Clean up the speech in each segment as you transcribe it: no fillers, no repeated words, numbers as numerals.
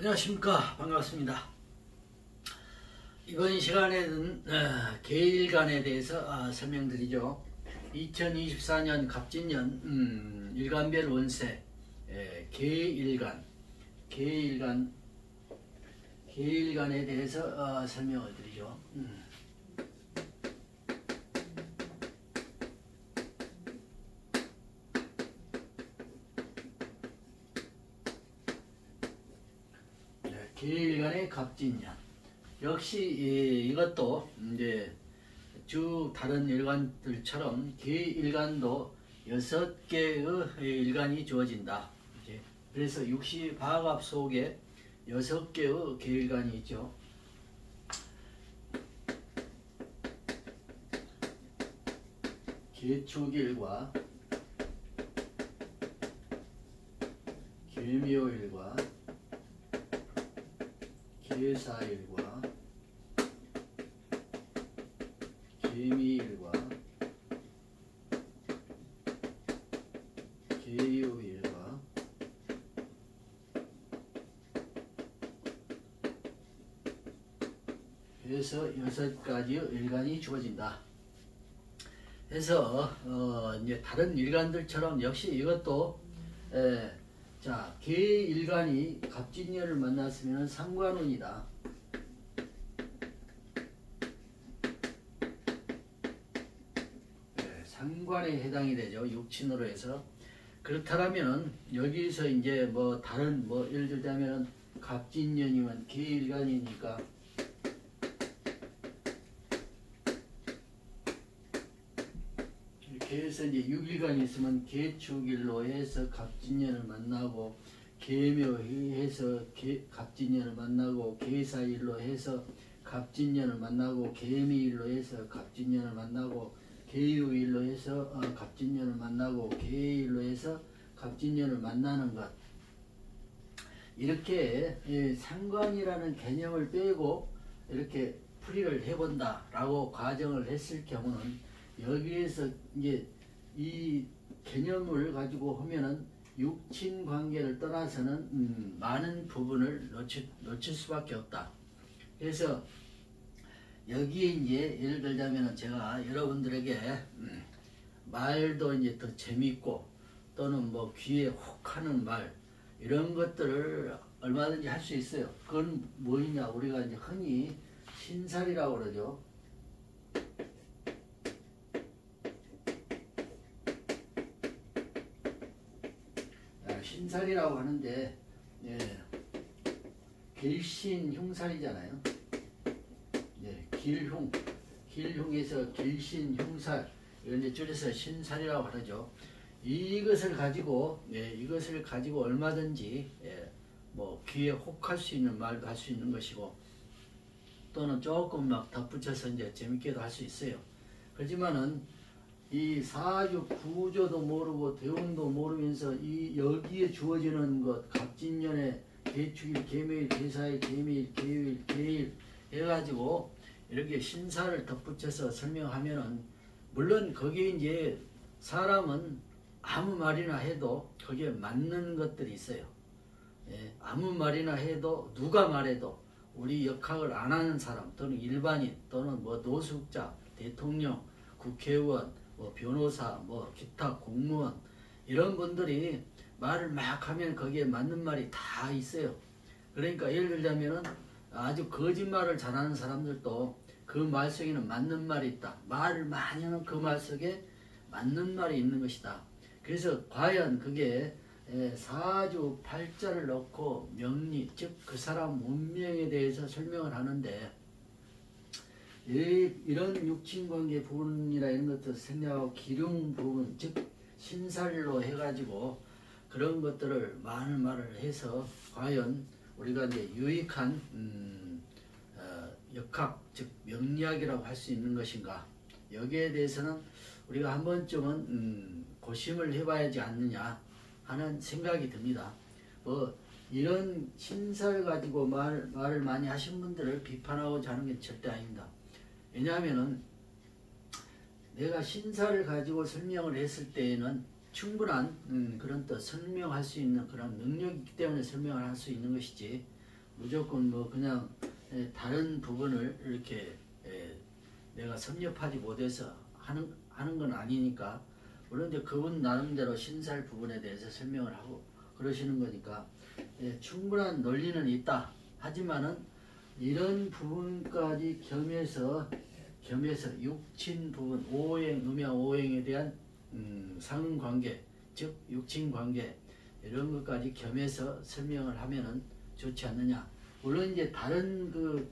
안녕하십니까. 반갑습니다. 이번 시간에는 계일간에 대해서 설명드리죠. 2024년 갑진년 일간별 운세 계일간에 대해서 설명을 드리죠. 계일간의 갑진년 역시 이것도 이제 쭉 다른 일간들처럼 계일간도 6개의 일간이 주어진다. 그래서 육시바갑 속에 6개의 계일간이 있죠. 계축일과 계묘일과 계사일과 계미일과 계유일과 해서 6가지의 일간이 주어진다. 그래서 이제 다른 일간들처럼 역시 이것도 자, 계일간이 갑진년을 만났으면 상관운이다. 상관에 해당이 되죠. 육친으로 해서. 그렇다면 여기서 이제 뭐 다른 예를 들자면 갑진년이면 계일간이니까 이렇게 해서 이제 육일간이 있으면 계축일로 해서 갑진년을 만나고 계묘해서 갑진년을 만나고 계사일로 해서 갑진년을 만나고 계미일로 해서 갑진년을 만나고 계유일로 해서 갑진년을 만나고 계일로 해서 갑진년을 만나는 것, 이렇게 상관이라는 개념을 빼고 이렇게 풀이를 해본다 라고 가정을 했을 경우는 여기에서 이제 이 개념을 가지고 하면은 육친 관계를 떠나서는 많은 부분을 놓칠 수밖에 없다. 그래서 여기에 이제 예를 들자면 제가 여러분들에게 말도 이제 더 재밌고 또는 뭐 귀에 혹하는 말 이런 것들을 얼마든지 할 수 있어요. 그건 뭐냐, 우리가 이제 흔히 신살이라고 그러죠. 신살이라고 하는데 길신 흉살이잖아요. 길흉에서 길신 흉살, 이런 데 줄여서 신살이라고 하죠. 이것을 가지고 얼마든지 뭐 귀에 혹할 수 있는 말도 할 수 있는 것이고 또는 조금 막 덧붙여서 이제 재밌게도 할 수 있어요. 그렇지만은 이 사주 구조도 모르고 대운도 모르면서 이 여기에 주어지는 것, 갑진년에 계축일, 계묘일, 계사일, 계미일, 계유일, 계일 해가지고 이렇게 신사를 덧붙여서 설명하면은 물론 거기에 이제 사람은 아무 말이나 해도 거기에 맞는 것들이 있어요. 아무 말이나 해도 누가 말해도 우리 역학을 안 하는 사람 또는 일반인 또는 뭐 노숙자, 대통령, 국회의원, 뭐 변호사, 뭐 기타 공무원 이런 분들이 말을 막 하면 거기에 맞는 말이 다 있어요. 그러니까 예를 들자면은 아주 거짓말을 잘하는 사람들도 그 말 속에는 맞는 말이 있다. 말을 많이 하면 그 말 속에 맞는 말이 있는 것이다. 그래서 과연 그게 사주 팔자를 넣고 명리, 즉 그 사람 운명에 대해서 설명을 하는데 이런 육친관계 부분이나 이런 것도 생략하고 기륭 부분, 즉 신살로 해가지고 그런 것들을 많은 말을 해서 과연 우리가 이제 유익한 역학, 즉 명리학이라고 할 수 있는 것인가, 여기에 대해서는 우리가 한 번쯤은 고심을 해봐야지 않느냐 하는 생각이 듭니다. 뭐 이런 신살 가지고 말을 많이 하신 분들을 비판하고자 하는 게 절대 아닙니다. 왜냐하면은 내가 신사를 가지고 설명을 했을 때에는 충분한 그런 또 설명할 수 있는 그런 능력이 있기 때문에 설명을 할 수 있는 것이지, 무조건 뭐 그냥 다른 부분을 이렇게 내가 섭렵하지 못해서 하는 건 아니니까. 물론 이제 그분 나름대로 신살 부분에 대해서 설명을 하고 그러시는 거니까 충분한 논리는 있다. 하지만은 이런 부분까지 겸해서 육친 부분, 오행, 음양 오행에 대한 상관계, 즉 육친관계 이런 것까지 겸해서 설명을 하면은 좋지 않느냐. 물론 이제 다른 그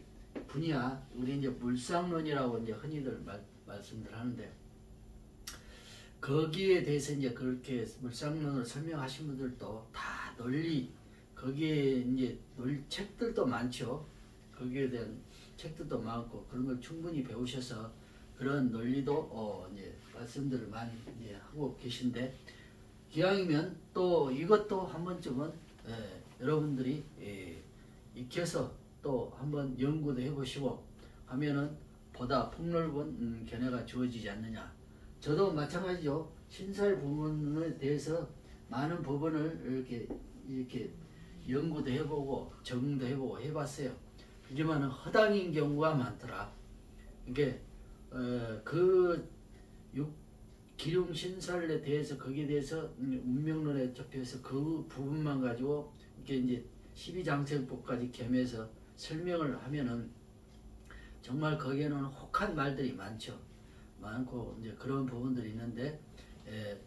분야, 우리 이제 물상론이라고 이제 흔히들 말씀들 하는데, 거기에 대해서 이제 그렇게 물상론을 설명하신 분들도 다 논리, 거기에 이제 책들도 많죠. 거기에 대한 책들도 많고 그런 걸 충분히 배우셔서 그런 논리도 이제 말씀들을 많이 이제 하고 계신데, 기왕이면 또 이것도 한 번쯤은 여러분들이 익혀서 또 한번 연구도 해보시고 하면은 보다 폭넓은 견해가 주어지지 않느냐. 저도 마찬가지죠. 신살 부분에 대해서 많은 부분을 이렇게 연구도 해보고 적응도 해보고 해봤어요. 하지만 허당인 경우가 많더라. 이게 그 기륭 신살에 대해서 거기에 대해서 운명론에 접해서 그 부분만 가지고 이렇게 이제 12장생법까지 겸해서 설명을 하면은 정말 거기에는 혹한 말들이 많고 이제 그런 부분들이 있는데,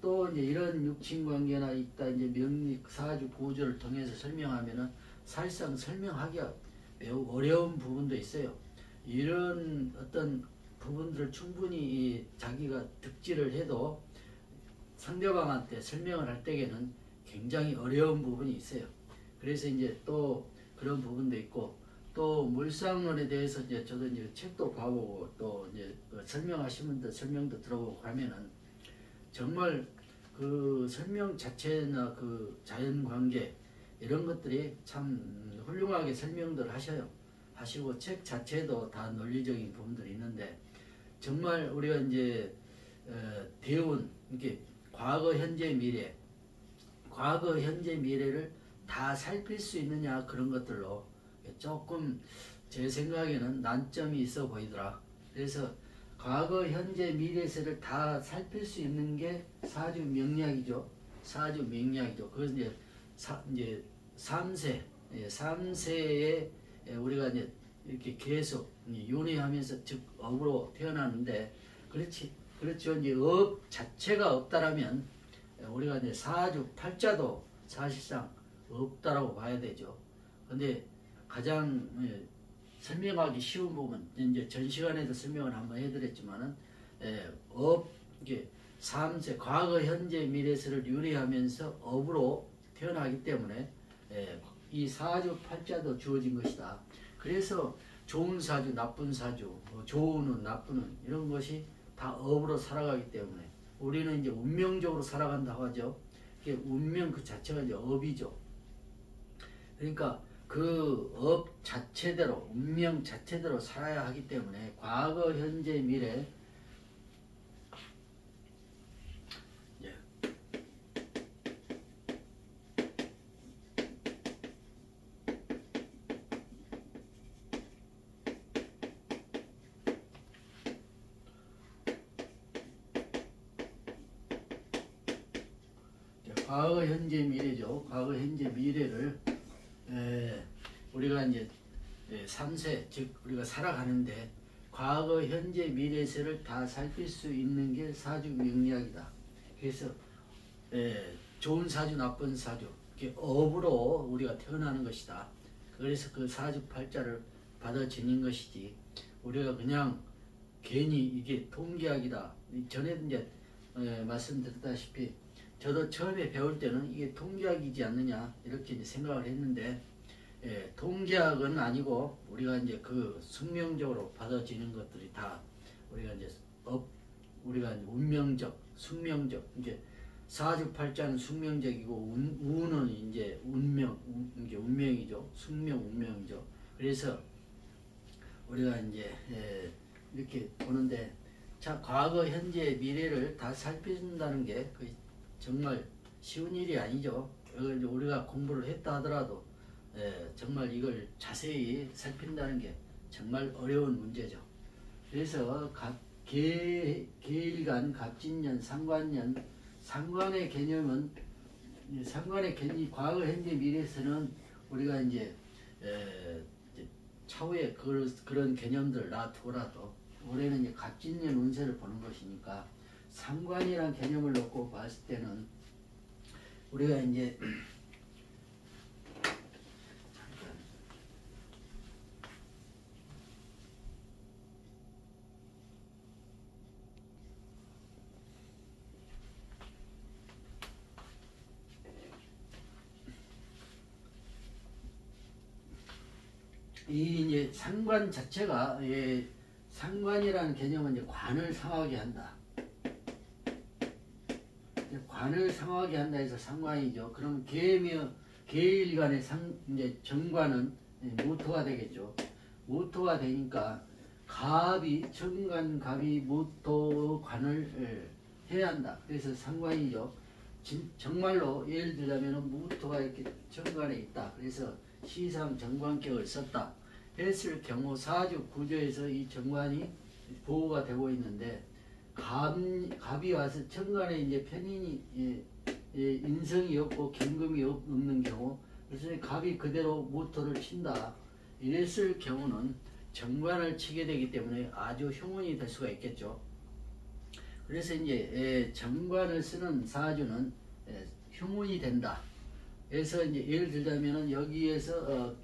또 이제 이런 육친관계나 있다 이제 명리 사주 구조를 통해서 설명하면은 사실상 설명하기가 매우 어려운 부분도 있어요. 이런 어떤 부분들을 충분히 자기가 득지를 해도 상대방한테 설명을 할 때에는 굉장히 어려운 부분이 있어요. 그래서 이제 또 그런 부분도 있고, 또 물상론에 대해서 이제 저도 이제 책도 봐보고 또 이제 설명하신 분들 설명도 들어보고 하면은 정말 그 설명 자체나 그 자연관계 이런 것들이 참 훌륭하게 설명들 하시고 책 자체도 다 논리적인 부분들이 있는데, 정말 우리가 이제 대운 이렇게 과거 현재 미래를 다 살필 수 있느냐, 그런 것들로 조금 제 생각에는 난점이 있어 보이더라. 그래서 과거 현재 미래세를 다 살필 수 있는 게 사주 명리학이죠. 그래서 이제 3세, 3세에 우리가 이제 이렇게 계속 윤회하면서 즉 업으로 태어나는데, 그렇죠. 이제 업 자체가 없다라면 우리가 이제 사주 팔자도 사실상 없다라고 봐야 되죠. 근데 가장 설명하기 쉬운 부분, 이제 전 시간에도 설명을 한번 해드렸지만은 이게 3세 과거 현재 미래세를 유리하면서 업으로 태어나기 때문에 이 사주 팔자도 주어진 것이다. 그래서 좋은 사주, 나쁜 사주, 좋은 나쁘는 이런 것이 다 업으로 살아가기 때문에 우리는 이제 운명적으로 살아간다고 하죠. 이게 운명 그 자체가 이제 업이죠. 그러니까 그 업 자체대로, 운명 자체대로 살아야 하기 때문에 과거, 현재, 미래 과거, 현재, 미래죠. 과거, 현재, 미래를 우리가 이제 3세, 즉 우리가 살아가는데 과거, 현재, 미래세를 다 살필 수 있는 게 사주 명리학이다. 그래서 좋은 사주, 나쁜 사주, 이렇게 업으로 우리가 태어나는 것이다. 그래서 그 사주 팔자를 받아 지닌 것이지, 우리가 그냥 괜히 이게 통계학이다. 전에도 이제 말씀드렸다시피 저도 처음에 배울 때는 이게 통계학이지 않느냐 이렇게 이제 생각을 했는데, 통계학은 아니고 우리가 이제 그 숙명적으로 받아지는 것들이 다 우리가 이제 우리가 이제 운명적, 숙명적, 이제 사주팔자는 숙명적이고 운은 이제 이게 운명이죠. 숙명, 운명이죠. 그래서 우리가 이제 이렇게 보는데, 자, 과거, 현재, 미래를 다 살펴준다는 게 정말 쉬운 일이 아니죠. 우리가 공부를 했다 하더라도 정말 이걸 자세히 살핀다는 게 정말 어려운 문제죠. 그래서 계일간, 갑진년, 상관년, 상관의 개념은 상관의 개념, 과거, 현재, 미래에서는 우리가 이제 차후에 그런 개념들 놔두고라도 올해는 이제 갑진년 운세를 보는 것이니까 상관이란 개념을 놓고 봤을 때는 우리가 이제 이 이제 상관 자체가 상관이라는 개념은 이제 관을 상하게 한다. 관을 상하게 한다 해서 상관이죠. 그럼 계일간의 이제 정관은 모토가 되겠죠. 모토가 되니까 정관, 갑이 모토 관을 해야 한다. 그래서 상관이죠. 정말로 예를 들자면 모토가 이렇게 정관에 있다. 그래서 시상 정관격을 썼다 했을 경우 사주 구조에서 이 정관이 보호가 되고 있는데 갑이 와서 정관에 이제 편인이 인성이 없고 경금이 없는 경우, 그래서 갑이 그대로 모토를 친다 이랬을 경우는 정관을 치게 되기 때문에 아주 흉운이 될 수가 있겠죠. 그래서 이제 정관을 쓰는 사주는 흉운이 된다. 그래서 이제 예를 들자면은 여기에서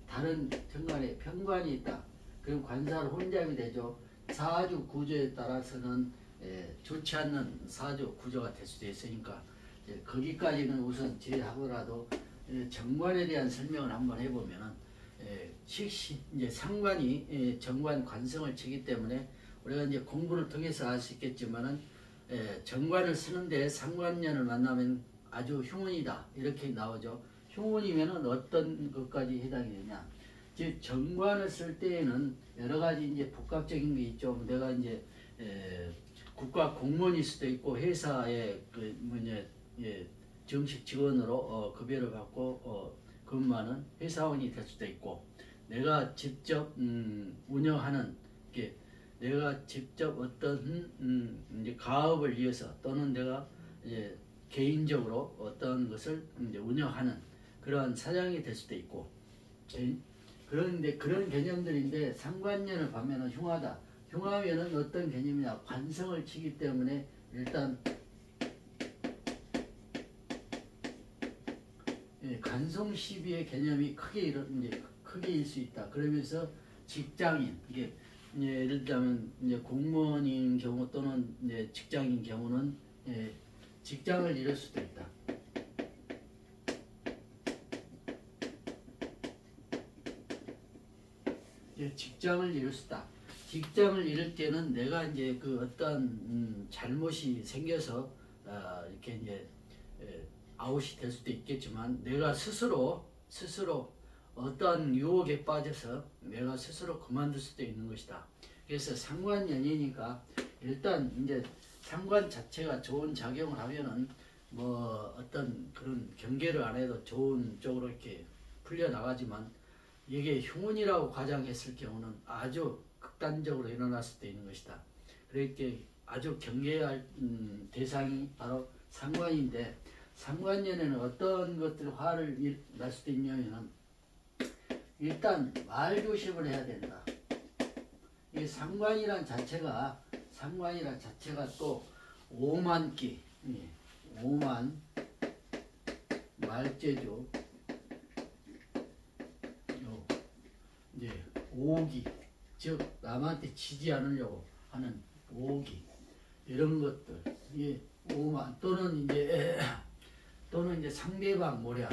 다른 정관에 편관이 있다. 그럼 관사를 혼잡이 되죠. 사주 구조에 따라서는 좋지 않는 사주 구조가 될 수도 있으니까 거기까지는 우선 제하고라도 정관에 대한 설명을 한번 해보면은 이제 상관이 정관 관성을 치기 때문에 우리가 이제 공부를 통해서 알 수 있겠지만은 정관을 쓰는데 상관년을 만나면 아주 흉운이다 이렇게 나오죠. 흉운이면은 어떤 것까지 해당이 되냐? 즉 정관을 쓸 때에는 여러 가지 이제 복합적인 게 있죠. 내가 이제 국가 공무원일 수도 있고 회사의 정식 직원으로 급여를 받고 근무하는 회사원이 될 수도 있고, 내가 직접 운영하는 게 내가 직접 어떤 이제 가업을 위해서 또는 내가 이제 개인적으로 어떤 것을 이제 운영하는 그러한 사장이 될 수도 있고, 그런데 그런 개념들인데 상관년을 보면은 흉하다. 흉하면은 어떤 개념이냐? 관성을 치기 때문에 일단 간송시비의 개념이 크게일 수 있다. 그러면서 직장인, 이게 예를 들자면 이제 공무원인 경우 또는 이제 직장인 경우는 직장을 잃을 수도 있다. 직장을 잃을 수 있다. 직장을 잃을 때는 내가 이제 그 어떤 잘못이 생겨서 이렇게 이제 아웃이 될 수도 있겠지만 내가 스스로 어떤 유혹에 빠져서 내가 스스로 그만둘 수도 있는 것이다. 그래서 상관연이니까 일단 이제 상관 자체가 좋은 작용을 하면은 뭐 어떤 그런 경계를 안 해도 좋은 쪽으로 이렇게 풀려 나가지만, 이게 흉운이라고 가정했을 경우는 아주 극단적으로 일어날 수도 있는 것이다. 그렇게 아주 경계할 대상이 바로 상관인데, 상관년에는 어떤 것들 화를 날 수도 있냐면은 일단 말 조심을 해야 된다. 이 상관이란 자체가 또 오만기, 오만 말재죠. 이제 오기, 즉 남한테 지지 않으려고 하는 오기, 이런 것들, 이게 오만 또는 이제 상대방 모략,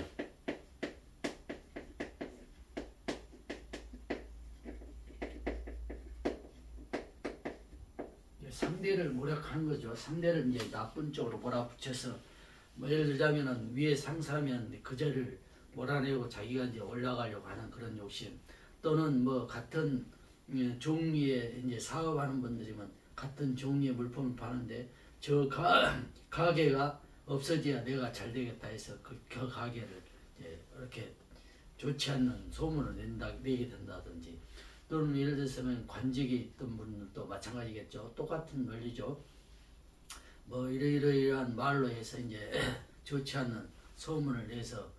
상대를 모략하는 거죠. 상대를 이제 나쁜 쪽으로 몰아붙여서, 뭐 예를 들자면은 위에 상사면 그자를 몰아내고 자기가 이제 올라가려고 하는 그런 욕심, 또는 뭐 같은 종류의 이제 사업하는 분들이면 같은 종류의 물품을 파는데 저 가게가 없어져야 내가 잘 되겠다 해서 그 가게를 이제 이렇게 좋지 않는 소문을 내게 된다든지, 또는 예를 들어서면 관직이 있던 분도 마찬가지겠죠. 똑같은 원리죠. 뭐 이러이러한 말로 해서 이제 좋지 않는 소문을 내서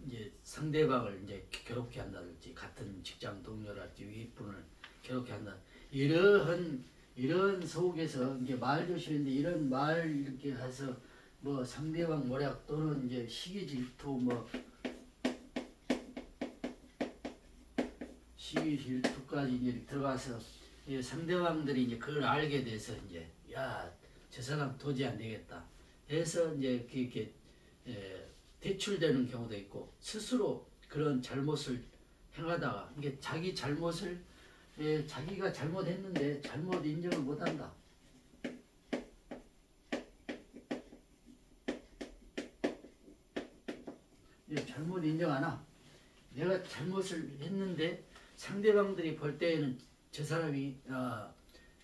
이제 상대방을 이제 괴롭게 한다든지, 같은 직장 동료랄지 윗분을 괴롭게 한다. 이런 속에서 이제 말 조심인데, 이런 말 이렇게 해서 뭐 상대방 모략 또는 이제 시기 질투, 뭐 시기 질투까지 이제 들어가서 상대방들이 이제 그걸 알게 돼서 이제 야, 저 사람 도저히 안 되겠다 해서 이제 이렇게 대출되는 경우도 있고, 스스로 그런 잘못을 행하다가 이게 자기 잘못을 자기가 잘못했는데 잘못 인정을 못한다. 잘못 인정 안 하나? 내가 잘못을 했는데 상대방들이 볼 때에는 저 사람이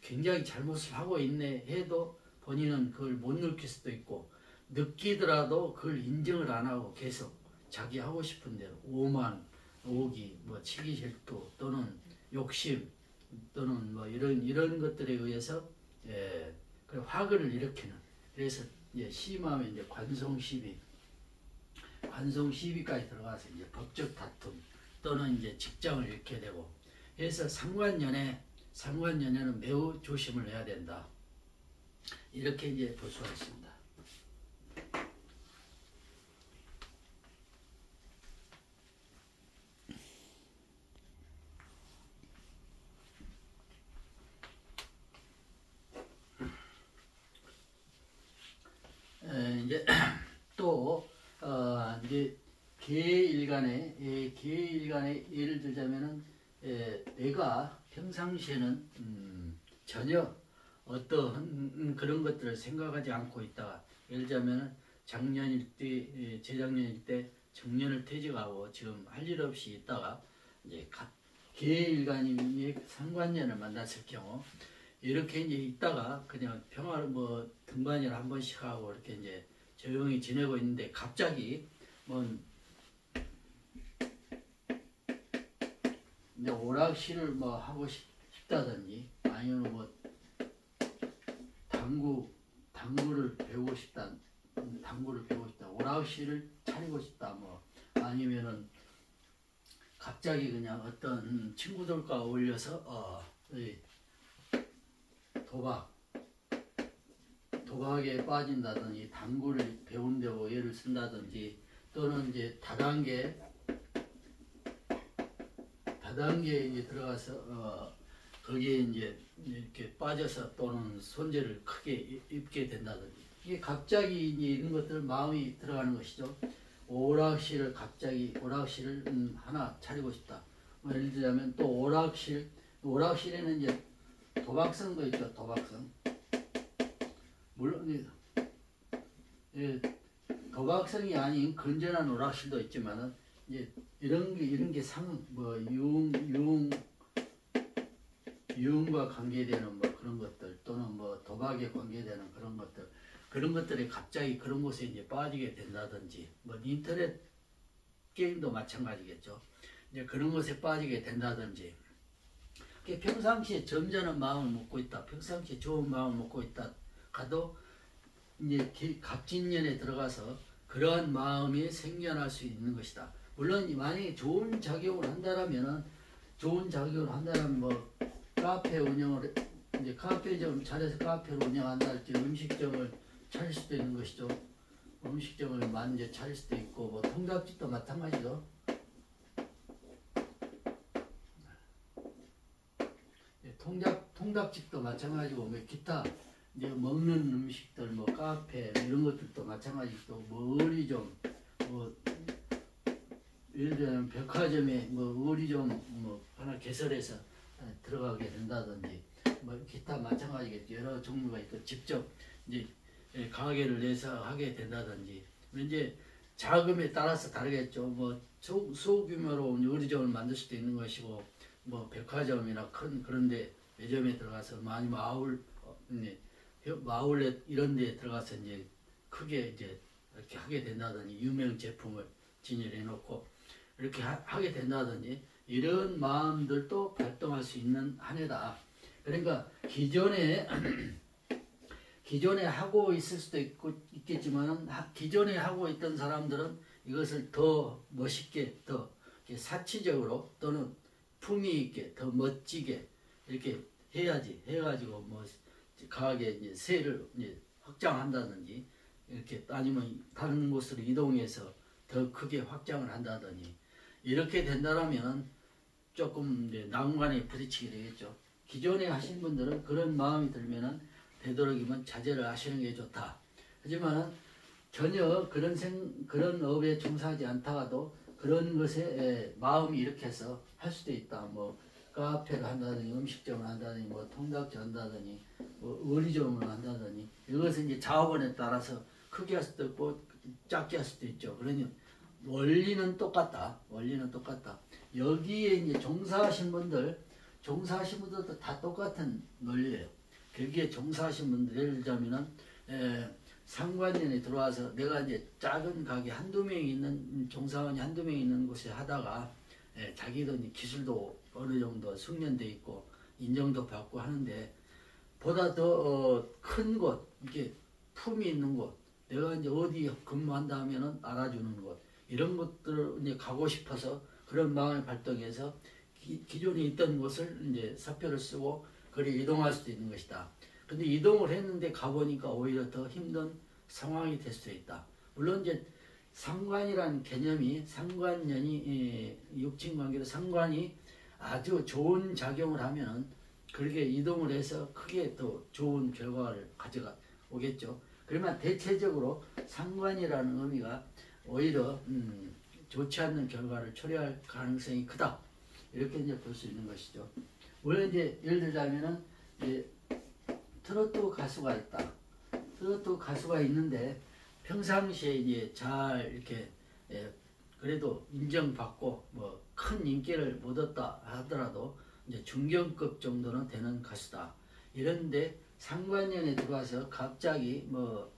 굉장히 잘못을 하고 있네 해도 본인은 그걸 못 느낄 수도 있고, 느끼더라도 그걸 인정을 안 하고 계속 자기 하고 싶은 대로 오만, 오기, 뭐 치기 질투 또는 욕심 또는 뭐 이런 것들에 의해서 그 화근을 일으키는, 그래서 이제 심하면 이제 관성시비까지 들어가서 이제 법적 다툼 또는 이제 직장을 잃게 되고 해서 상관연애는 매우 조심을 해야 된다. 이렇게 이제 볼 수가 있습니다. 이제 또 이제 계일간에 예를 들자면은 내가 평상시에는 전혀 어떠한 그런 것들을 생각하지 않고 있다가, 예를 들자면은 재작년일 때 정년을 퇴직하고 지금 할 일 없이 있다가 이제 계일간이 상관년을 만났을 경우, 이렇게 이제 있다가 그냥 평화를 뭐 등반일 한 번씩 하고 이렇게 이제 조용히 지내고 있는데, 갑자기 뭐 이제 오락실을 뭐 하고 싶다든지, 아니면 뭐 당구를 배우고 싶다, 오락실을 차리고 싶다, 뭐 아니면은 갑자기 그냥 어떤 친구들과 어울려서 도박에 빠진다든지, 당구를 배운다고 애를 쓴다든지, 또는 이제 다단계에 들어가서 거기에 이제 이렇게 빠져서 또는 손재를 크게 입게 된다든지, 이게 갑자기 이제 이런 것들 마음이 들어가는 것이죠. 오락실을 하나 차리고 싶다. 뭐 예를 들자면 또 오락실에는 이제 도박성도 있죠. 도박성. 물론 도박성이 아닌 건전한 오락실도 있지만은 이제 이런 게 유흥과 관계되는 뭐 그런 것들, 또는 뭐 도박에 관계되는 그런 것들에 갑자기 그런 곳에 이제 빠지게 된다든지, 뭐 인터넷 게임도 마찬가지겠죠. 이제 그런 것에 빠지게 된다든지, 평상시에 점잖은 마음을 먹고 있다, 평상시에 좋은 마음을 먹고 있다 가도 이제 갑진년에 들어가서 그러한 마음이 생겨날 수 있는 것이다. 물론 만약에 좋은 작용을 한다면 뭐 카페 운영을 이제 카페점 차려서 카페를 운영한다 할지, 음식점을 차릴 수도 있는 것이죠. 음식점을 만재 차릴 수도 있고, 뭐 통닭집도 마찬가지죠. 통닭집도 마찬가지고, 뭐 기타 이제 먹는 음식들, 뭐 카페 이런 것들도 마찬가지고, 뭐 의리점, 뭐 예를 들면 백화점에 뭐 의리점 뭐 하나 개설해서 들어가게 된다든지, 뭐 기타 마찬가지겠죠. 여러 종류가 있고, 직접 이제 가게를 내서 하게 된다든지, 이제 자금에 따라서 다르겠죠. 뭐 소규모로 의리점을 만들 수도 있는 것이고, 뭐 백화점이나 큰 그런데 매점에 들어가서 많이 아울렛 이런 데에 들어가서 이제 크게 이제 이렇게 하게 된다든지, 유명 제품을 진열해 놓고, 이렇게 하게 된다든지 이런 마음들도 발동할 수 있는 한 해다. 그러니까 기존에 하고 있을 수도 있겠지만 기존에 하고 있던 사람들은 이것을 더 멋있게 더 사치적으로 또는 품위 있게 더 멋지게 이렇게 해야지 해가지고 뭐 강하게 이제 세를 이제 확장한다든지 이렇게 아니면 다른 곳으로 이동해서 더 크게 확장을 한다더니 이렇게 된다라면 조금 이제 난관에 부딪히게 되겠죠. 기존에 하신 분들은 그런 마음이 들면은 되도록이면 자제를 하시는 게 좋다. 하지만은 전혀 그런 업에 종사하지 않다가도 그런 것에 마음이 이렇게 해서 할 수도 있다. 뭐 카페를 한다더니 음식점을 한다더니 뭐 통닭집 한다더니 뭐 의리점을 한다더니 이것은 이제 자원에 따라서 크게 할 수도 있고 작게 할 수도 있죠. 그러니 원리는 똑같다. 원리는 똑같다. 여기에 이제 종사하신 분들도 다 똑같은 논리예요. 거기에 종사하신 분들 예를 들자면은 상관년에 들어와서 내가 이제 작은 가게 한두 명이 있는 종사원이 한두 명이 있는 곳에 하다가 자기도 이제 기술도 어느 정도 숙련돼 있고 인정도 받고 하는데 보다 더 큰 곳, 이게 품이 있는 곳, 내가 이제 어디 근무한다 하면은 알아주는 곳 이런 것들을 이제 가고 싶어서 그런 마음의 발동해서 기존에 있던 곳을 이제 사표를 쓰고 그리 이동할 수도 있는 것이다. 근데 이동을 했는데 가보니까 오히려 더 힘든 상황이 될 수도 있다. 물론 이제 상관이라는 개념이 상관년이 육친관계로 상관이 아주 좋은 작용을 하면은 그렇게 이동을 해서 크게 더 좋은 결과를 가져가 오겠죠. 그러면 대체적으로 상관이라는 의미가 오히려 좋지 않는 결과를 초래할 가능성이 크다. 이렇게 이제 볼 수 있는 것이죠. 물론 이제 예를 들자면은 이제 트로트 가수가 있다. 트로트 가수가 있는데 평상시에 이제 잘 이렇게 그래도 인정받고 뭐 큰 인기를 못 얻다 하더라도 이제 중견급 정도는 되는 가수다. 이런데 상관년에 들어와서 갑자기 뭐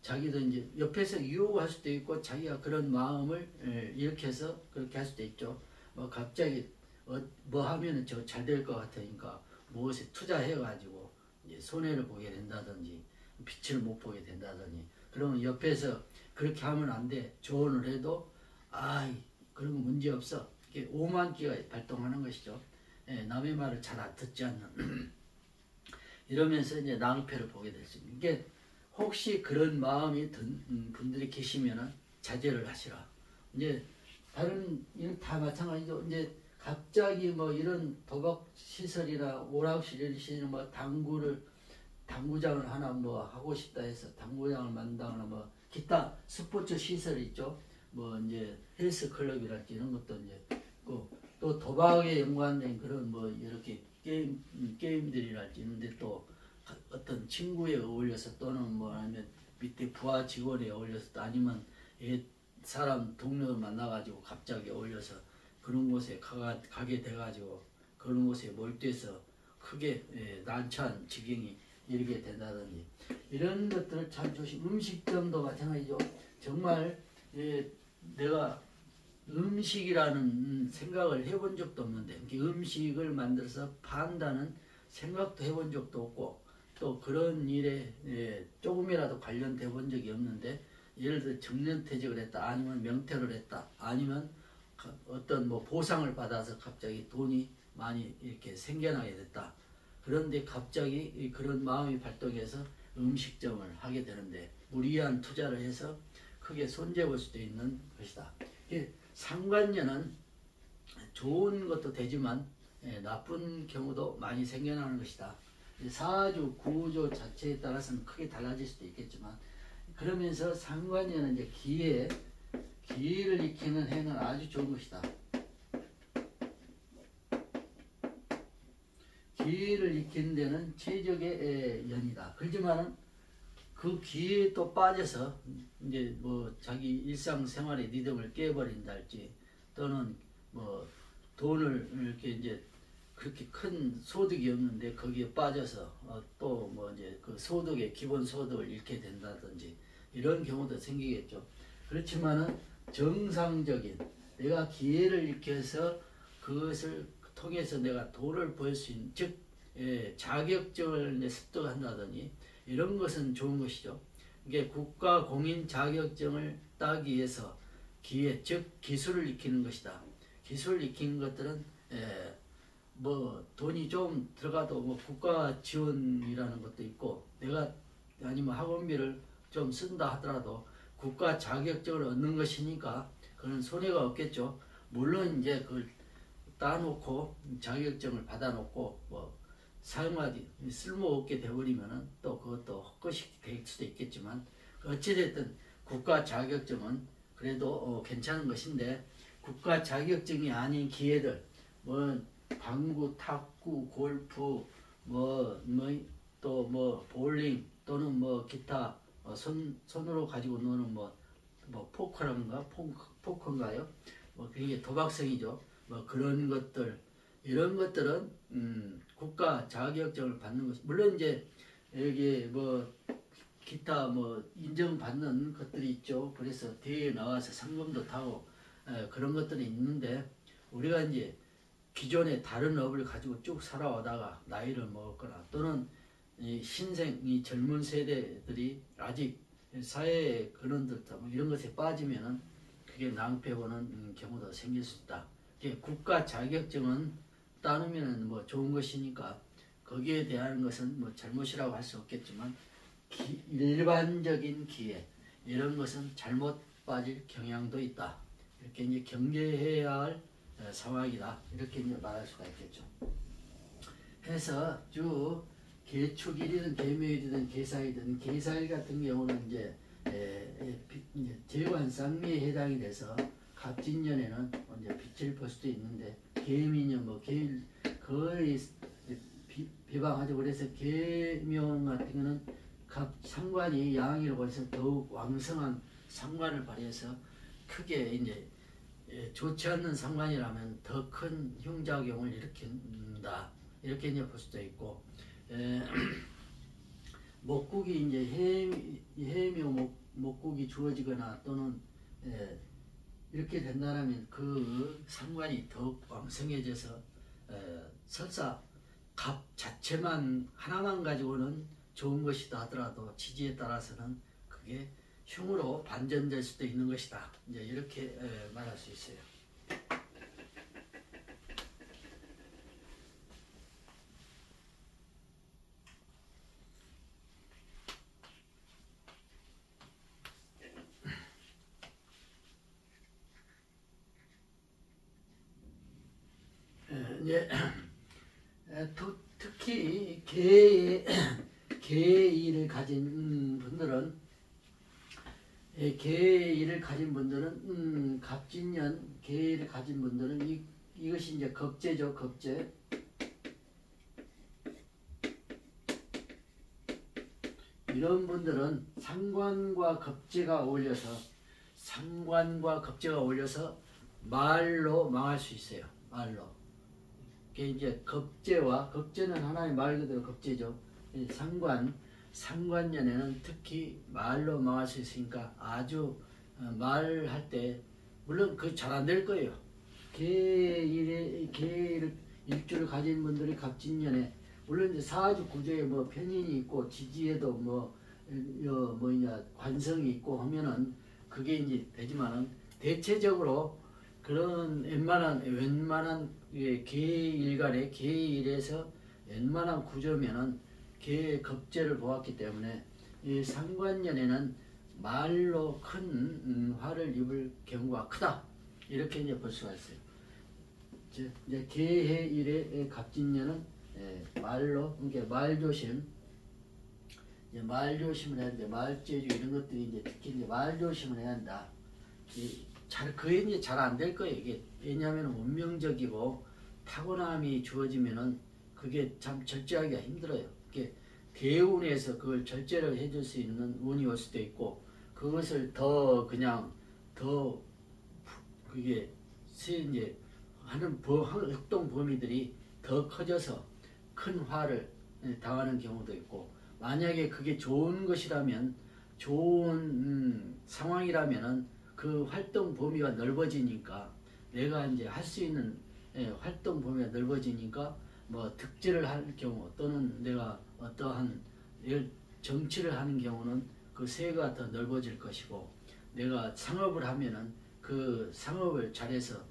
자기도 이제 옆에서 유혹할 수도 있고 자기가 그런 마음을 일으켜서 그렇게 할 수도 있죠. 뭐 갑자기 뭐 하면은 저 잘 될 것 같으니까 무엇에 투자해가지고 이제 손해를 보게 된다든지 빛을 못 보게 된다든지 그러면 옆에서 그렇게 하면 안 돼 조언을 해도 그런 거 문제 없어 이렇게 오만기가 발동하는 것이죠. 남의 말을 잘 안 듣지 않는 이러면서 이제 낭패를 보게 될 수 있는 이게 혹시 그런 마음이 든 분들이 계시면은 자제를 하시라. 이제 다른 이런 다 마찬가지죠. 이제 갑자기 뭐 이런 도박 시설이나 오락실 뭐 당구장을 하나 뭐 하고 싶다 해서 당구장을 만든다거나 뭐 기타 스포츠 시설이 있죠. 뭐 이제 헬스 클럽이랄지 이런 것도 이제 또 도박에 연관된 그런 뭐 이렇게 게임들이랄지 이런데 또 어떤 친구에 어울려서 또는 뭐 아니면 밑에 부하 직원에 어울려서 또 아니면 사람 동료를 만나가지고 갑자기 어울려서 그런 곳에 가게 돼가지고 그런 곳에 몰두해서 크게 난처한 지경이 이르게 된다든지 이런 것들을 참 조심. 음식점도 마찬가지죠. 정말 내가 음식이라는 생각을 해본 적도 없는데 음식을 만들어서 판다는 생각도 해본 적도 없고 또 그런 일에 조금이라도 관련돼 본 적이 없는데 예를 들어 정년퇴직을 했다 아니면 명퇴를 했다 아니면 어떤 뭐 보상을 받아서 갑자기 돈이 많이 이렇게 생겨나게 됐다. 그런데 갑자기 그런 마음이 발동해서 음식점을 하게 되는데 무리한 투자를 해서 크게 손재볼 수도 있는 것이다. 상관년은 좋은 것도 되지만 나쁜 경우도 많이 생겨나는 것이다. 사주, 구조 자체에 따라서는 크게 달라질 수도 있겠지만 그러면서 상관년은 이제 기회를 익히는 해는 아주 좋은 것이다. 기회를 익히는 데는 최적의 연이다. 그렇지만은 그 기회에 또 빠져서 이제 뭐 자기 일상생활의 리듬을 깨버린다 할지 또는 뭐 돈을 이렇게 이제 그렇게 큰 소득이 없는데 거기에 빠져서 또 뭐 이제 그 소득의 기본 소득을 잃게 된다든지 이런 경우도 생기겠죠. 그렇지만은 정상적인 내가 기회를 일으켜서 그것을 통해서 내가 돈을 벌 수 있는, 즉 자격증을 습득한다더니 이런 것은 좋은 것이죠. 이게 국가 공인 자격증을 따기 위해서 기회, 즉 기술을 익히는 것이다. 기술을 익히는 것들은 뭐 돈이 좀 들어가도 뭐 국가 지원이라는 것도 있고, 내가 아니면 학원비를 좀 쓴다 하더라도 국가 자격증을 얻는 것이니까 그런 손해가 없겠죠. 물론 이제 그걸 따놓고 자격증을 받아놓고 뭐 사용하지 쓸모없게 돼버리면은 또 그것도 헛것이 될 수도 있겠지만, 어찌됐든 국가 자격증은 그래도 괜찮은 것인데, 국가 자격증이 아닌 기회들, 뭐 당구, 탁구, 골프, 또 볼링, 또는 뭐 기타 손으로 가지고 노는 뭐 포커인가요? 뭐 그게 도박성이죠. 뭐 그런 것들, 이런 것들은 국가 자격증을 받는 것, 물론 이제 여기 뭐 기타 뭐 인정받는 것들이 있죠. 그래서 대회에 나와서 상금도 타고 그런 것들이 있는데, 우리가 이제 기존의 다른 업을 가지고 쭉 살아오다가 나이를 먹었거나, 또는 이 신생, 이 젊은 세대들이 아직 사회의 그런 뭐 이런 것에 빠지면은 그게 낭패보는 경우도 생길 수 있다. 국가 자격증은 따놓으면 뭐 좋은 것이니까 거기에 대한 것은 뭐 잘못이라고 할 수 없겠지만, 일반적인 기회, 이런 것은 잘못 빠질 경향도 있다. 이렇게 이제 경계해야 할 상황이다. 이렇게 이제 말할 수가 있겠죠. 해서 쭉 개축일이든 개묘일이든 개사일이든, 개사일 같은 경우는 이제 재관상미에 해당이 돼서 갑진년에는 이제 빛을 볼 수도 있는데, 개미년 뭐 개일 거의 비방하죠. 그래서 개묘 같은 경우는 상관이 양일을 벌여서 더욱 왕성한 상관을 발휘해서 크게 이제 좋지 않는 상관이라면 더 큰 흉작용을 일으킨다. 이렇게 이제 볼 수도 있고, 목국이 이제 해묘 목국이 주어지거나 또는 이렇게 된다면 그 상관이 더욱 왕성해져서 설사 갑 자체만 하나만 가지고는 좋은 것이다 하더라도 지지에 따라서는 그게 흉으로 반전될 수도 있는 것이다. 이제 이렇게 말할 수 있어요. 이제 특히 개의 일을 가진 분들은, 갑진년 개의 일을 가진 분들은 이것이 이제 겁재죠. 겁재. 이런 분들은 상관과 겁재가 어울려서 말로 망할 수 있어요. 말로. 이제 겁재는 하나의 말 그대로 겁재죠. 상관년에는 특히 말로 망할 수 있으니까 아주 말할 때, 물론 그 잘 안 될 거예요. 일주를 가진 분들이 갑진년에, 물론 이제 사주 구조에 뭐 편인이 있고 지지에도 관성이 있고 하면은 그게 이제 되지만은, 대체적으로 그런 웬만한 개일간의 개일에서 웬만한 구조면은 개의 겁재를 보았기 때문에 이 상관년에는 말로 큰 화를 입을 경우가 크다. 이렇게 이제 볼 수가 있어요. 이제 개해일의 갑진년은 말로, 그러니까 말조심을 해야 돼. 말재주 이런 것들이 이제 특히 이제 말조심을 해야 한다. 그게 이제 잘 안 될 거예요. 이게 왜냐하면 운명적이고 타고남이 주어지면은 그게 참 절제하기가 힘들어요. 이게 대운에서 그걸 절제를 해줄 수 있는 운이 올 수도 있고, 그것을 그게 이제 하는 활동 범위들이 더 커져서 큰 화를 당하는 경우도 있고, 만약에 그게 좋은 것이라면, 좋은 상황이라면은 그 활동 범위가 넓어지니까 내가 이제 할 수 있는 활동 범위가 넓어지니까 뭐 득지를 할 경우 또는 내가 어떠한 정치를 하는 경우는 그 세가 더 넓어질 것이고 내가 상업을 하면은 그 상업을 잘해서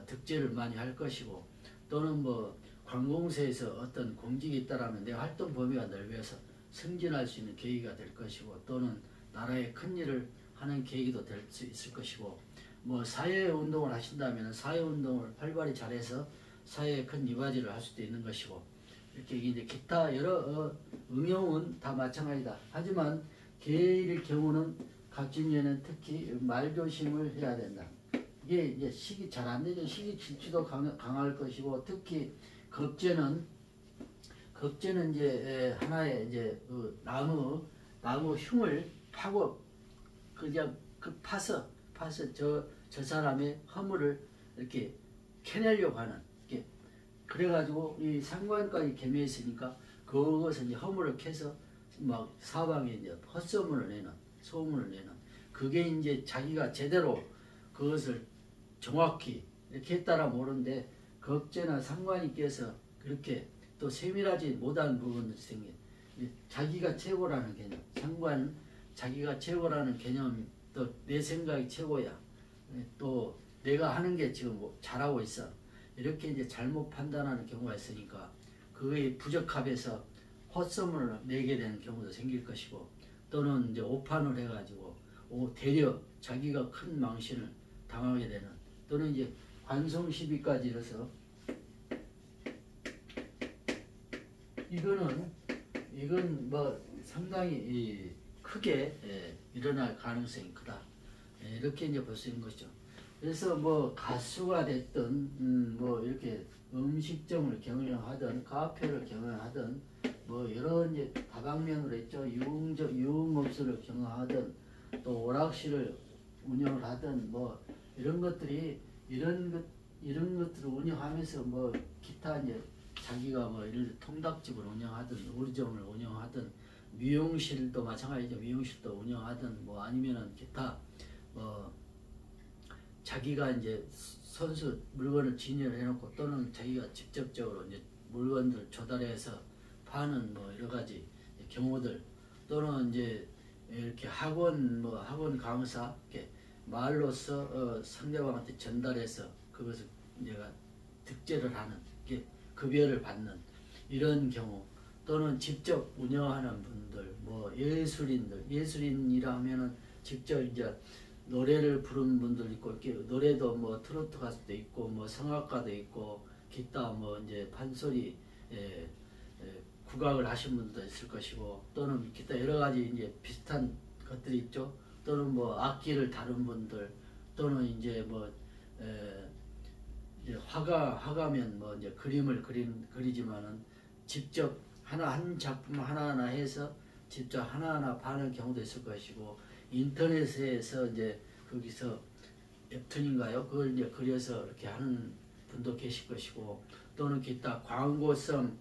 득지를 많이 할 것이고 또는 뭐 관공서에서 어떤 공직이 있다라면 내 활동 범위가 넓어서 승진할 수 있는 계기가 될 것이고 또는 나라의 큰 일을 하는 계기도 될 수 있을 것이고 뭐 사회운동을 하신다면 사회운동을 활발히 잘해서 사회에 큰 이바지를 할 수도 있는 것이고 이렇게 이제 기타 여러 응용은 다 마찬가지다. 하지만 개일의 경우는 갑진년은 특히 말조심을 해야 된다. 이게 이제 식이 잘 안 되죠. 식이 질주도 강할 것이고 특히 겁재는 이제 하나의 이제 그 나무 흉을 파고 그냥 파서 저 사람의 허물을 이렇게 캐내려고 하는 게 그래가지고 이 상관까지 겸해 있으니까 그것을 이제 허물을 캐서 막 사방에 이제 헛소문을 내는 소문을 내는 그게 이제 자기가 제대로 그것을 정확히 이렇게 했다라 모르는데 겁재나 상관이께서 그렇게 또 세밀하지 못한 부분들이 생겨 자기가 최고라는 개념 상관 자기가 최고라는 개념 또 내 생각이 최고야 또 내가 하는 게 지금 뭐 잘하고 있어 이렇게 이제 잘못 판단하는 경우가 있으니까 그거에 부적합해서 헛소문을 내게 되는 경우도 생길 것이고 또는 이제 오판을 해가지고 되려 자기가 큰 망신을 당하게 되는 또는 이제 관성시비까지 이뤄서 이건 뭐 상당히 크게 일어날 가능성이 크다. 이렇게 이제 볼 수 있는 것이죠. 그래서 뭐 가수가 됐든 뭐 이렇게 음식점을 경영하든 카페를 경영하든 뭐 여러 이제 다방면으로 했죠. 유흥업소를 경영하든 또 오락실을 운영을 하든 뭐 이런 것들이 이런 것들을 운영하면서 뭐 기타 이제 자기가 뭐 이런 통닭집을 운영하든 의류점을 운영하든 미용실도 마찬가지죠. 미용실도 운영하든 뭐 아니면은 기타 뭐 자기가 이제 선수 물건을 진열해 놓고 또는 자기가 직접적으로 이제 물건들 조달해서 파는 뭐 여러 가지 경우들 또는 이제 이렇게 학원 강사 이렇게 말로써 상대방한테 전달해서 그것을 내가 득제를 하는 게 급여를 받는 이런 경우 또는 직접 운영하는 분들 뭐 예술인이라면은 직접 이제 노래를 부르는 분들 있고 이렇게 노래도 뭐 트로트 가수도 있고 뭐 성악가도 있고 기타 뭐 이제 판소리 국악을 하신 분도 있을 것이고 또는 기타 여러 가지 이제 비슷한 것들이 있죠. 또는 뭐 악기를 다룬 분들 또는 이제 뭐 이제 화가면 뭐 이제 그림을 그리지만은 직접 한 작품 하나하나 해서 직접 하나하나 파는 경우도 있을 것이고 인터넷에서 이제 거기서 웹툰인가요? 그걸 이제 그려서 이렇게 하는 분도 계실 것이고 또는 기타 광고성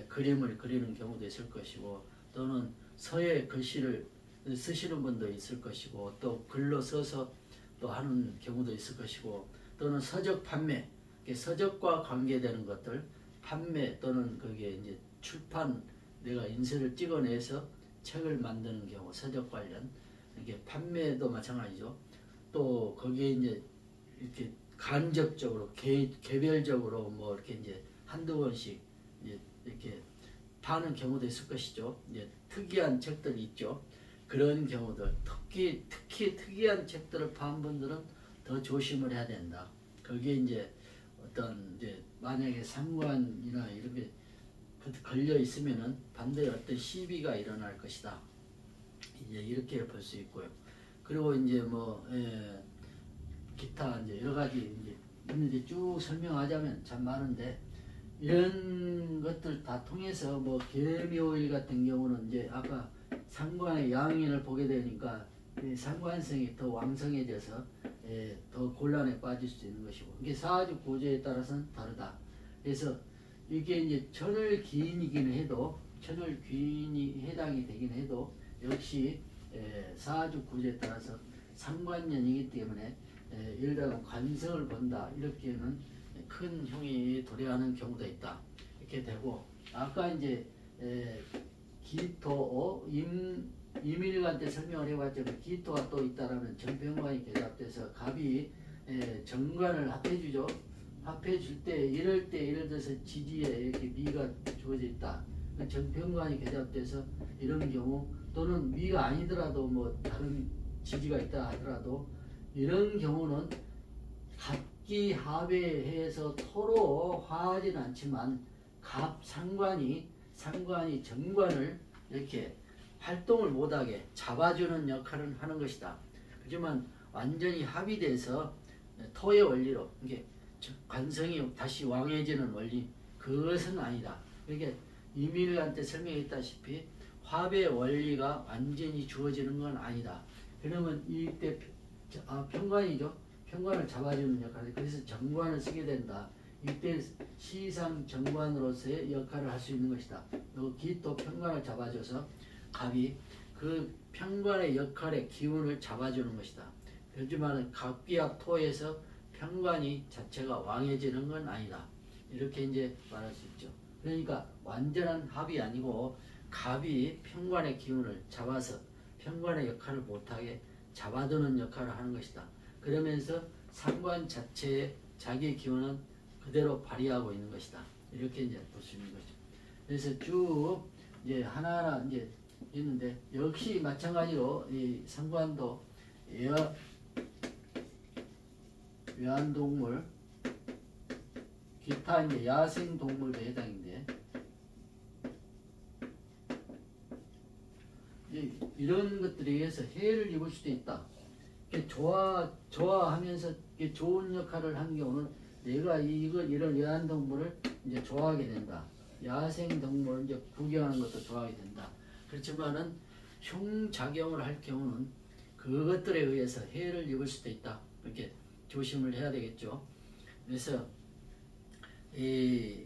그림을 그리는 경우도 있을 것이고 또는 서예 글씨를 쓰시는 분도 있을 것이고 또 글로 써서 또 하는 경우도 있을 것이고 또는 서적 판매 서적과 관계되는 것들 판매 또는 거기에 이제 출판 내가 인쇄를 찍어내서 책을 만드는 경우 서적 관련 이렇게 판매도 마찬가지죠. 또 거기에 이제 이렇게 간접적으로 개별적으로 뭐 이렇게 이제 한두 번씩 이제 이렇게 파는 경우도 있을 것이죠. 이제 특이한 책들이 있죠. 그런 경우들 특히 특이한 책들을 판 분들은 더 조심을 해야 된다. 거기에 이제 어떤 이제 만약에 상관이나 이렇게 걸려 있으면은 반드시 어떤 시비가 일어날 것이다. 이제 이렇게 볼 수 있고요. 그리고 이제 뭐 기타 이제 여러 가지 이제 쭉 설명하자면 참 많은데 이런 것들 다 통해서 뭐 개묘일 같은 경우는 이제 아까 상관의 양인을 보게 되니까 상관성이 더 왕성해져서 더 곤란에 빠질 수 있는 것이고 이게 사주 구조에 따라서는 다르다. 그래서 이게 이제 천을귀인이긴 해도 천을귀인이 해당이 되긴 해도 역시 사주 구조에 따라서 상관년이기 때문에 예를 들어 관성을 본다 이렇게는 큰 형이 도래하는 경우도 있다 이렇게 되고 아까 이제 기토 임일관 때 설명을 해봤지만 기토가 또 있다라는 정병관이 결합돼서 갑이 정관을 합해주죠. 합해줄 때 이럴 때 예를 들어서 지지에 이렇게 미가 주어져 있다. 정병관이 결합돼서 이런 경우 또는 미가 아니더라도 뭐 다른 지지가 있다 하더라도 이런 경우는 갑기 합해해서 토로 화하지는 않지만 갑 상관이 정관을 이렇게 활동을 못하게 잡아주는 역할을 하는 것이다. 하지만 완전히 합의돼서 토의 원리로 이게 관성이 다시 왕해지는 원리 그것은 아니다. 이게 이밀한테 설명했다시피 화의 원리가 완전히 주어지는 건 아니다. 그러면 이때 편관이죠. 편관을 잡아주는 역할. 그래서 정관을 쓰게 된다. 이때 시상 정관으로서의 역할을 할 수 있는 것이다. 그리고 기토 편관을 잡아줘서 갑이 그 편관의 역할의 기운을 잡아주는 것이다. 하지만 갑기와 토에서 편관이 자체가 왕해지는 건 아니다. 이렇게 이제 말할 수 있죠. 그러니까 완전한 합이 아니고 갑이 편관의 기운을 잡아서 편관의 역할을 못하게 잡아두는 역할을 하는 것이다. 그러면서 상관 자체의 자기의 기운은 그대로 발휘하고 있는 것이다. 이렇게 이제 볼 수 있는 거죠. 그래서 쭉 이제 하나하나 이제 있는데 역시 마찬가지로 이 상관도 외환동물 기타 이제 야생동물도 해당인데 이런 것들에 의해서 해를 입을 수도 있다. 좋아하면서 좋은 역할을 하는 경우는 내가 이런 외환동물을 이제 좋아하게 된다. 야생동물을 이제 구경하는 것도 좋아하게 된다. 그렇지만은 흉작용을 할 경우는 그것들에 의해서 해를 입을 수도 있다. 이렇게 조심을 해야 되겠죠. 그래서 이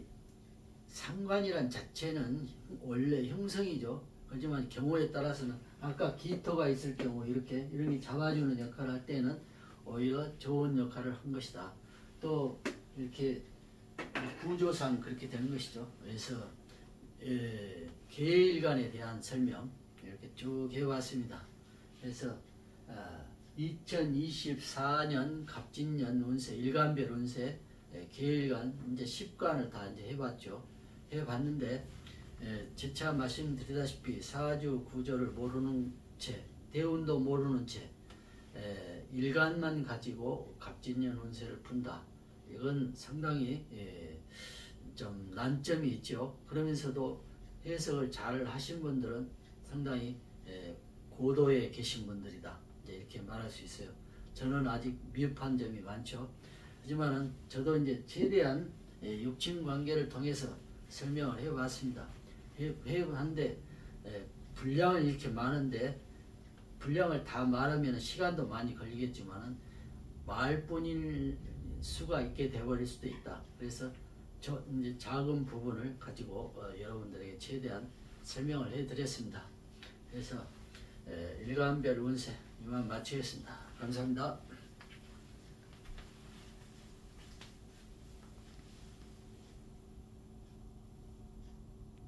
상관이란 자체는 원래 형성이죠. 하지만 경우에 따라서는 아까 기토가 있을 경우 이렇게 잡아주는 역할을 할 때는 오히려 좋은 역할을 한 것이다. 또 이렇게 구조상 그렇게 되는 것이죠. 그래서 계일관에 대한 설명 이렇게 쭉 해왔습니다. 그래서 2024년 갑진년 운세 일간별 운세 계일관 이제 10관을 다 이제 해봤죠. 해봤는데 재차 말씀드리다시피 사주 구조를 모르는 채 대운도 모르는 채 일간만 가지고 갑진년 운세를 푼다. 이건 상당히 좀 난점이 있죠. 그러면서도 해석을 잘 하신 분들은 상당히 고도에 계신 분들이다. 이렇게 말할 수 있어요. 저는 아직 미흡한 점이 많죠. 하지만은 저도 이제 최대한 육친 관계를 통해서 설명을 해왔습니다. 해봤는데 분량은 이렇게 많은데 분량을 다 말하면 시간도 많이 걸리겠지만은 말뿐일 수가 있게 돼버릴 수도 있다. 그래서 이제 작은 부분을 가지고 여러분들에게 최대한 설명을 해드렸습니다. 그래서 일간별 운세 이만 마치겠습니다. 감사합니다.